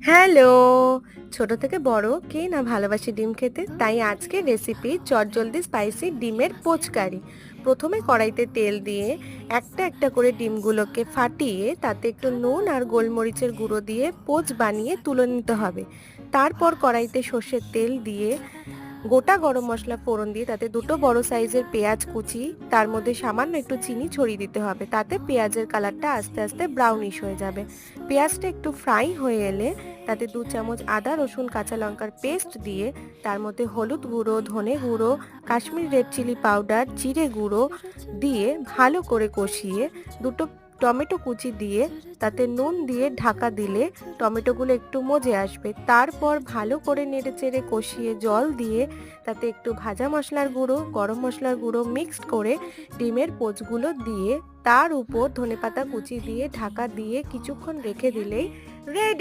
Hello! ছোট থেকে বড় কে না ভালোবাসে ডিম খেতে? তাই আজকের রেসিপি চটজলদি স্পাইসি ডিমের পোচকারি। প্রথমে কড়াইতে তেল দিয়ে একটা একটা করে ডিমগুলোকে ফাটিয়ে তাতে একটু নুন আর গোলমরিচের গুঁড়ো দিয়ে পোচ বানিয়ে তুলে নিতে হবে। তারপর কড়াইতে সর্ষের তেল দিয়ে গোটা গরম মশলা ফোড়ন দিয়ে তাতে দুটো বড় সাইজের পেঁয়াজ কুচি, তার মধ্যে সামান্য একটু চিনি ছড়িয়ে দিতে হবে। তাতে পেঁয়াজের কালারটা আস্তে আস্তে ব্রাউনিশ হয়ে যাবে। পেঁয়াজটা একটু ফ্রাই হয়ে এলে তাতে 2 চামচ আদা রসুন কাঁচা লঙ্কার পেস্ট দিয়ে তার মধ্যে হলুদ গুঁড়ো, ধনে গুঁড়ো, কাশ্মীরি রেড চিলি পাউডার, জিরে গুঁড়ো দিয়ে ভালো করে কষিয়ে দুটো টমেটো কুচি দিয়ে তাতে নুন দিয়ে ঢাকা দিলে টমেটোগুলো একটু মজে আসবে। তারপর ভালো করে নেড়েচেড়ে কষিয়ে জল দিয়ে তাতে একটু ভাজা মশলার গুঁড়ো, গরম মশলার গুঁড়ো মিক্সড করে ডিমের পোচগুলো দিয়ে তার উপর ধনেপাতা কুচি দিয়ে ঢাকা দিয়ে কিছুক্ষণ রেখে দিলেই রেডি।